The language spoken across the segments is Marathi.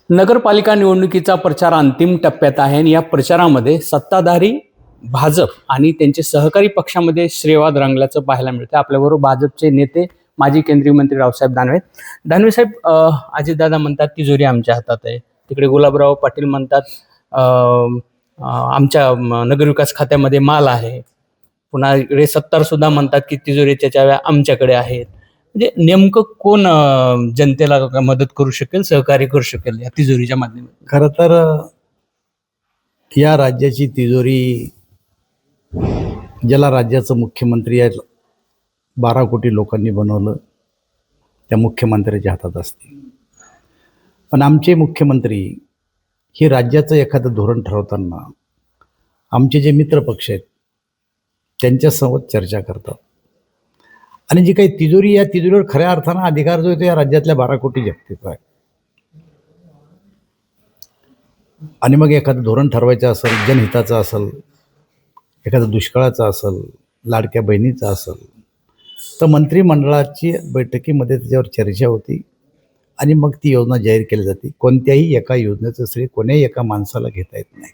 नगरपालिका निवडणुकीचा प्रचार अंतिम टप्प्यात आहे आणि या प्रचारामध्ये सत्ताधारी भाजप आणि त्यांचे सहकारी पक्षामध्ये श्रेयवाद रंगल्याचं पाहायला मिळतं. आपल्याबरोबर भाजपचे नेते माजी केंद्रीय मंत्री रावसाहेब दानवे. दानवे साहेब, अजितदादा म्हणतात तिजोरी आमच्या हातात आहे, तिकडे गुलाबराव पाटील म्हणतात अ, अ, आमच्या नगरविकास खात्यामध्ये माल आहे, पुन्हा इकडे सत्तार सुद्धा म्हणतात की तिजोरीच्या चाव्या आमच्याकडे आहेत. म्हणजे नेमकं कोण जनतेला मदत करू शकेल, सहकार्य करू शकेल या तिजोरीच्या माध्यमातून? खरं तर या राज्याची तिजोरी ज्याला राज्याचं मुख्यमंत्री आहे, 12 कोटी लोकांनी बनवलं, त्या मुख्यमंत्र्याच्या हातात असते. पण आमचे मुख्यमंत्री हे राज्याचं एखादं धोरण ठरवताना आमचे जे मित्रपक्ष आहेत त्यांच्यासोबत चर्चा करतात. आणि जी काही तिजोरी, या तिजोरीवर खऱ्या अर्थानं अधिकार जो आहे तो या राज्यातल्या 12 कोटी जनतेचा आहे. आणि मग एखादं धोरण ठरवायचं असेल, जनहिताचं असेल, एखादं दुष्काळाचं असेल, लाडक्या बहिणीचं असेल, तर मंत्रिमंडळाची बैठकीमध्ये त्याच्यावर चर्चा होती आणि मग ती योजना जाहीर केली जाते. कोणत्याही एका योजनेचं श्रेय कोण्याही एका माणसाला घेता येत नाही.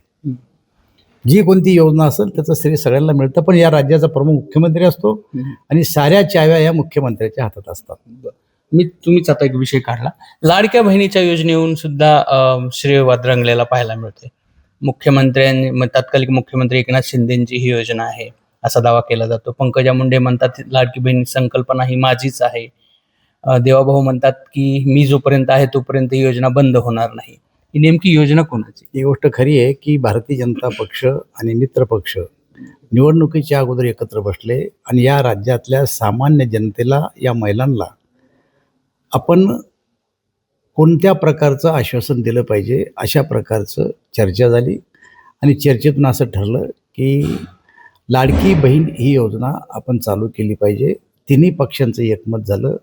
जी कोणती योजना असेल त्याचं श्रेय सगळ्यांना मिळतं, पण या राज्याचा प्रमुख मुख्यमंत्री असतो आणि साऱ्या चाव्या या मुख्यमंत्र्याच्या हातात असतात. तुम्हीच आता एक विषय काढला, लाडक्या बहिणीच्या योजनेहून सुद्धा श्रेयवाद रंगलेला पाहायला मिळते. मुख्यमंत्र्यांनी, तत्कालिक मुख्यमंत्री एकनाथ शिंदेची ही योजना आहे असा दावा केला जातो. पंकजा मुंडे म्हणतात लाडकी बहीण संकल्पना ही माझीच आहे. देवाभाऊ म्हणतात की मी जोपर्यंत आहे तोपर्यंत ही योजना बंद होणार नाही. ही नेमकी योजना कोणाची? ही गोष्ट खरी आहे की भारतीय जनता पक्ष आणि मित्र पक्ष निवडणुकीच्या अगोदर एकत्र बसले आणि या राज्यातल्या सामान्य जनतेला, या महिलांना आपण कोणत्या प्रकारचं आश्वासन दिलं पाहिजे अशा प्रकारचं चर्चा झाली. आणि चर्चेतून असं ठरलं की लाडकी बहीण ही योजना आपण चालू केली पाहिजे. तिन्ही पक्षांचं एकमत झालं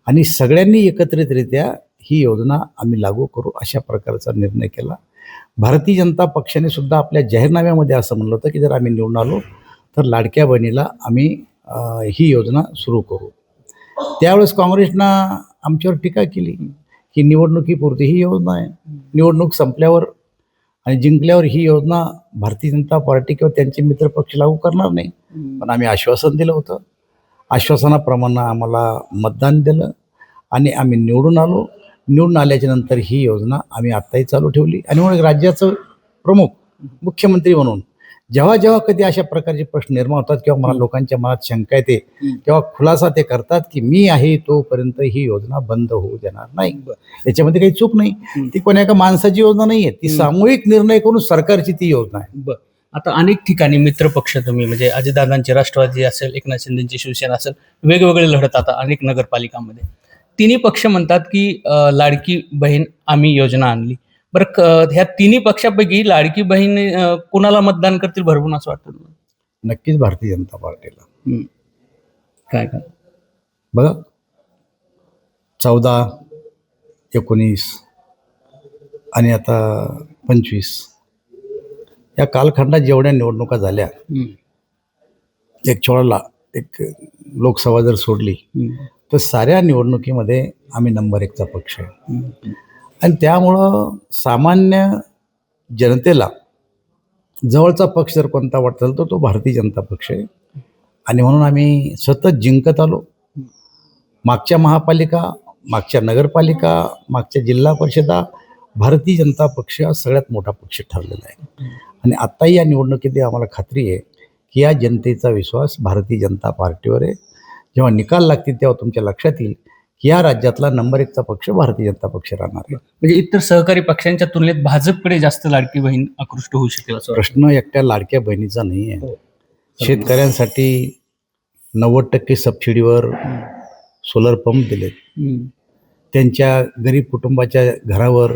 आणि सगळ्यांनी एकत्रितरित्या ही योजना आम्ही लागू करू अशा प्रकारचा निर्णय केला. भारतीय जनता पक्षाने सुद्धा आपल्या जाहीरनाम्यामध्ये असं म्हणलं होतं की जर आम्ही निवडून आलो तर लाडक्या बहिणीला आम्ही ही योजना सुरू करू. त्यावेळेस काँग्रेसनं आमच्यावर टीका केली की निवडणुकीपुरती ही योजना आहे, निवडणूक संपल्यावर आणि जिंकल्यावर ही योजना भारतीय जनता पार्टी किंवा त्यांचे मित्रपक्ष लागू करणार नाही. पण आम्ही आश्वासन दिलं होतं, आश्वासनाप्रमाणे आम्हाला मतदान दिलं आणि आम्ही निवडून आलो. निवडून आल्याच्या नंतर ही योजना आम्ही आत्ताही चालू ठेवली. आणि मग राज्याचं प्रमुख मुख्यमंत्री म्हणून जेव्हा जेव्हा कधी अशा प्रकारचे प्रश्न निर्माण होतात किंवा मला लोकांच्या मनात शंका येते तेव्हा खुलासा ते करतात की मी आहे तोपर्यंत ही योजना बंद होऊ देणार नाही. याच्यामध्ये काही चूक नाही. ती कोण्या एका माणसाची योजना नाही आहे, ती सामूहिक निर्णय करून सरकारची ती योजना आहे. आता अनेक ठिकाणी मित्रपक्ष, तुम्ही म्हणजे अजितदादांची राष्ट्रवादी असेल, एकनाथ शिंदेची शिवसेना असेल, वेगवेगळे लढत आता अनेक नगरपालिकांमध्ये. तिन्ही पक्ष म्हणतात की लाडकी बहीण आम्ही योजना आणली. बरं, ह्या तिन्ही पक्षापैकी लाडकी बहीण कुणाला मतदान करतील भरपूर असं वाटतं? नक्कीच भारतीय जनता पार्टीला. काय काय बघा, 14, 19 आणि आता 25 या कालखंडात जेवढ्या निवडणुका झाल्या, एक छोळला एक लोकसभा जर सोडली तर साऱ्या निवडणुकीमध्ये आम्ही नंबर 1चा पक्ष आहे. आणि त्यामुळं सामान्य जनतेला जवळचा पक्ष जर कोणता वाटत तर तो भारतीय जनता पक्ष आहे. आणि म्हणून आम्ही सतत जिंकत आलो. मागच्या महापालिका, मागच्या नगरपालिका, मागच्या जिल्हा परिषदा भारतीय जनता पक्ष हा सगळ्यात मोठा पक्ष ठरलेला आहे. आणि आत्ताही या निवडणुकीत आम्हाला खात्री आहे की या जनतेचा विश्वास भारतीय जनता पार्टीवर आहे. जेव्हा निकाल लागतील तेव्हा तुमच्या लक्षात येईल की या राज्यातला नंबर 1चा पक्ष भारतीय जनता पक्ष राहणार आहे. म्हणजे इतर सहकारी पक्षांच्या तुलनेत भाजपकडे जास्त लाडकी बहीण आकृष्ट होऊ शकेल असं प्रश्न एकट्या लाडक्या बहिणीचा नाही आहे. शेतकऱ्यांसाठी 90% सबसिडीवर सोलर पंप दिलेत. त्यांच्या गरीब कुटुंबाच्या घरावर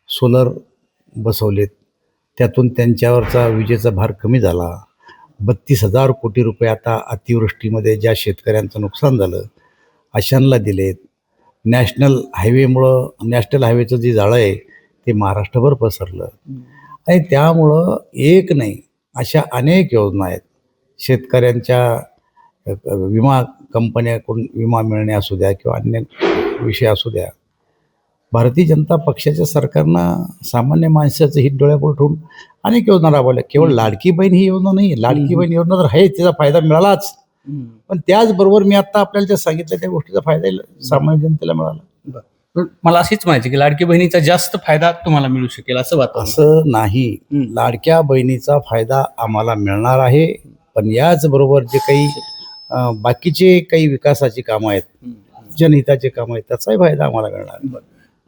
सोलर बसवलेत. त्यातून त्यांच्यावरचा विजेचा भार कमी झाला. 32,000 कोटी रुपये आता अतिवृष्टीमध्ये ज्या शेतकऱ्यांचं नुकसान झालं अशांना दिलेत. नॅशनल हायवेचं जे जाळं आहे ते महाराष्ट्रभर पसरलं. आणि त्यामुळं एक नाही अशा अनेक योजना आहेत. शेतकऱ्यांच्या विमा कंपन्याकडून विमा मिळणे असू द्या किंवा अन्य विषय असू द्या, भारतीय जनता पक्षाच्या सरकारनं सामान्य माणसाचं हित डोळ्यापुढे ठेवून अनेक योजना राबवल्या. केवळ लाडकी बहीण ही योजना नाही, लाडकी बहीण योजना तर आहे, त्याचा फायदा मिळालाच, पण त्याचबरोबर मी आता आपल्याला ज्या सांगितलं त्या गोष्टीचा फायदा सामान्य जनतेला मिळाला. पण मला अशीच म्हणायची की लाडकी बहिणीचा जास्त फायदा तुम्हाला मिळू शकेल असं वाटतं. असं नाही, लाडक्या बहिणीचा फायदा आम्हाला मिळणार आहे, पण याचबरोबर जे काही बाकीचे काही विकासाची कामं आहेत, जनहिताचे कामं आहेत, त्याचाही फायदा आम्हाला मिळणार.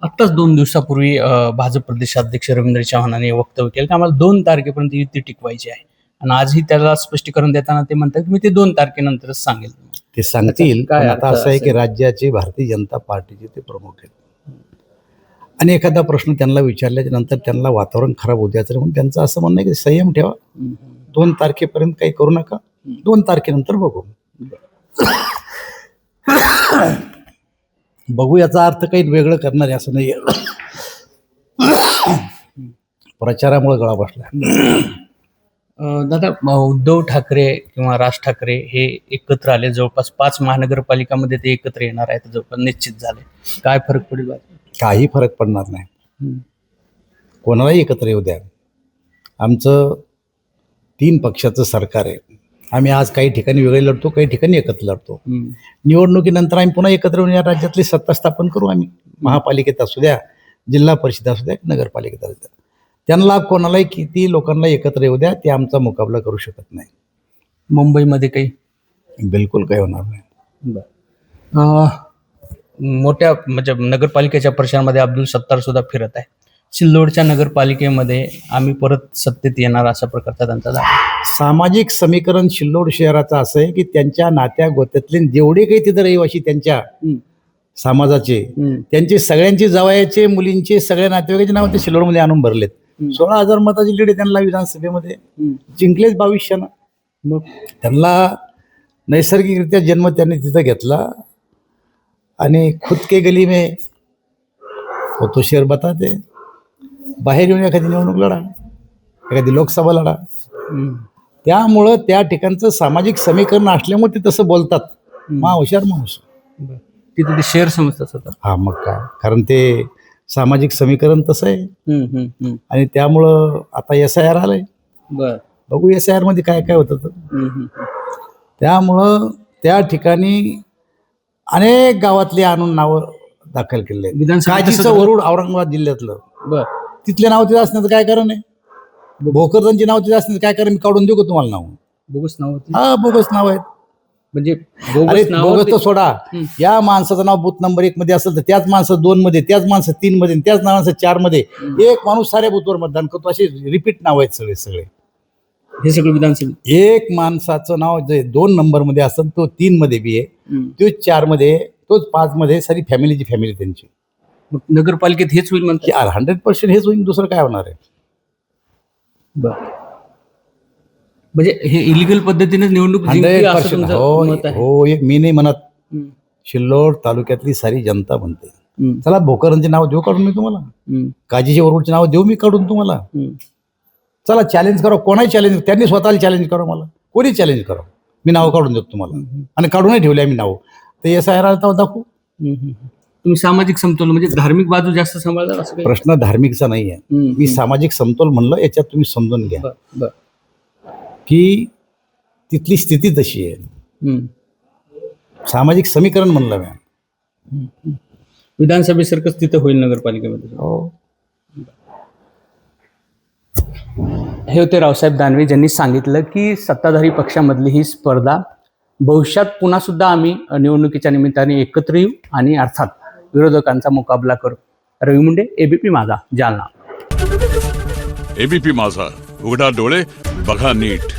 आत्ताच 2 दिवसापूर्वी भाजप प्रदेशाध्यक्ष रवींद्र चव्हाणांनी वक्तव्य केलं की आम्हाला 2 तारखेपर्यंत युती टिकवायची आहे, आणि आजही त्याला स्पष्टीकरण देताना ते म्हणतात की मी ते 2 तारखेनंतरच सांगेल. ते सांगतील, काय पण अर्थ आता असं आहे की असेल? राज्याचे भारतीय जनता पार्टीचे ते प्रमुख आहेत, आणि एखादा प्रश्न त्यांना विचारल्याच्या नंतर त्यांना वातावरण खराब होऊ द्यायचं म्हणून त्यांचं असं म्हणणं आहे की संयम ठेवा, 2 तारखेपर्यंत काही करू नका, 2 तारखेनंतर बघू. बघू याचा अर्थ काही वेगळं करणार आहे असं नाही. प्रचारामुळे गळा बसला. दादा, उद्धव ठाकरे किंवा राज ठाकरे हे एकत्र आले, जवळपास 5 महानगरपालिकामध्ये ते एकत्र येणार आहेत, जवळपास निश्चित झाले. काय फरक पडेल? काही फरक पडणार नाही, कोणालाही एकत्र येऊ द्या. आमचं 3 पक्षाचं सरकार आहे. आम्ही आज काही ठिकाणी वेगळे लढतो, काही ठिकाणी एकत्र लढतो. निवडणुकीनंतर आम्ही पुन्हा एकत्र येऊन या राज्यातली सत्ता स्थापन करू. आम्ही महापालिकेत असू द्या, जिल्हा परिषद असू द्या, नगरपालिकेत असू द्या, त्यांना कोणालाही किती लोकांना एकत्र येऊ द्या, ते आमचा मुकाबला करू शकत नाही. मुंबईमध्ये काही बिलकुल काही होणार नाही. मोठ्या म्हणजे नगरपालिकेच्या प्रचारामध्ये अब्दुल सत्तार सुद्धा फिरत आहे. सिल्लोडच्या नगरपालिकेमध्ये आम्ही परत सत्तेत येणार अशा प्रकारचा त्यांचा दावा. सामाजिक समीकरण सिल्लोड शहराचं असं आहे की त्यांच्या नात्या गोत्यातले जेवढे काही तिथं रहिवासी त्यांच्या समाजाचे, त्यांचे सगळ्यांचे जावयाचे, मुलींचे, सगळ्या नातेवाईकांचे नाव ते सिल्लोडमध्ये आणून भरलेत. 16,000 मताची लीड त्यांना विधानसभेमध्ये जिंकलेच 2200. मग त्यांना नैसर्गिकरित्या जन्म त्यांनी तिथं घेतला, आणि खुद के गली में हो तो शेर बताते, बाहेर येऊन एखादी निवडणूक लढा, एखादी लोकसभा लढा. त्यामुळं त्या ठिकाणचं सामाजिक समीकरण असल्यामुळे ते तसं बोलतात. हुशार माणूस तिथे ते शेअर समजतात स्वतः. हा, मग काय, कारण ते सामाजिक समीकरण तसं आहे. आणि त्यामुळं आता SIR आलंय, बघू SIR मध्ये काय काय होतं. त्यामुळं त्या ठिकाणी अनेक गावातली आणून नावं दाखल केले. काजीचं वरुड औरंगाबाद जिल्ह्यातलं, तिथले नाव तिथं असण्याचं काय कारण आहे? भोकरदनची नाव तिथं असण्याचं काय कारण? मी काढून देऊ का तुम्हाला नाव? बोगस नाव. हा, बोगस नाव आहेत. म्हणजे बोगस तर सोडा, या माणसाचं नाव बूथ नंबर 1 मध्ये असेल तर त्याच माणसं 2 मध्ये, त्याच माणसं 3 मध्ये, त्याच माणसं 4 मध्ये, एक माणूस साऱ्या बूथवर मतदान करतो. असे रिपीट नाव आहेत सगळे सगळे. हे सगळं विधानसभेत एक माणसाचं नाव जे 2 नंबर मध्ये असेल तो 3 मध्ये बी आहे, तो 4 मध्ये, तोच 5 मध्ये, सारी फॅमिलीची फॅमिली त्यांची. नगरपालिकेत हेच होईल म्हणते. 100% हेच होईल, दुसरं काय होणार आहे? म्हणजे हे इलिगल पद्धतीने निवडणूक जिंकली असं तुमचं मत आहे? हो, एक मी नाही म्हणत, सिल्लोड तालुक्यातली सारी जनता म्हणते. चला, भोकरांचे नाव देऊ काढून मी तुम्हाला, काजीचे वरुडचे नाव देऊ मी काढून तुम्हाला. चला, चॅलेंज करा, कोणाही चॅलेंज, त्यांनी स्वतःला चॅलेंज करा, मला कोणी चॅलेंज करा, मी नाव काढून देतो तुम्हाला. आणि काढूनही ठेवले आम्ही नाव. ते SIR आलं तर दाखवू. तुम्ही सामाजिक समतोल म्हणजे धार्मिक बाजू जास्त सांभाळता असं? प्रश्न धार्मिकचा नाही आहे, मी सामाजिक समतोल म्हणलं. याच्यात तुम्ही समजून घ्या की तिथली स्थिती तशी आहे. सामाजिक समीकरण म्हणलं मी. विधानसभेसारखंच तिथं होईल नगरपालिकेमध्ये. हो. हे होते रावसाहेब दानवे, ज्यांनी सांगितलं की सत्ताधारी पक्षामधली ही स्पर्धा भविष्यात पुन्हा सुद्धा आम्ही निवडणुकीच्या निमित्ताने एकत्र येऊ आणि अर्थात विरोधकांचा मुकाबला करू. रवी मुंडे, ABP माझा, जालना. ABP माझा, उघडा डोळे बघा नीट.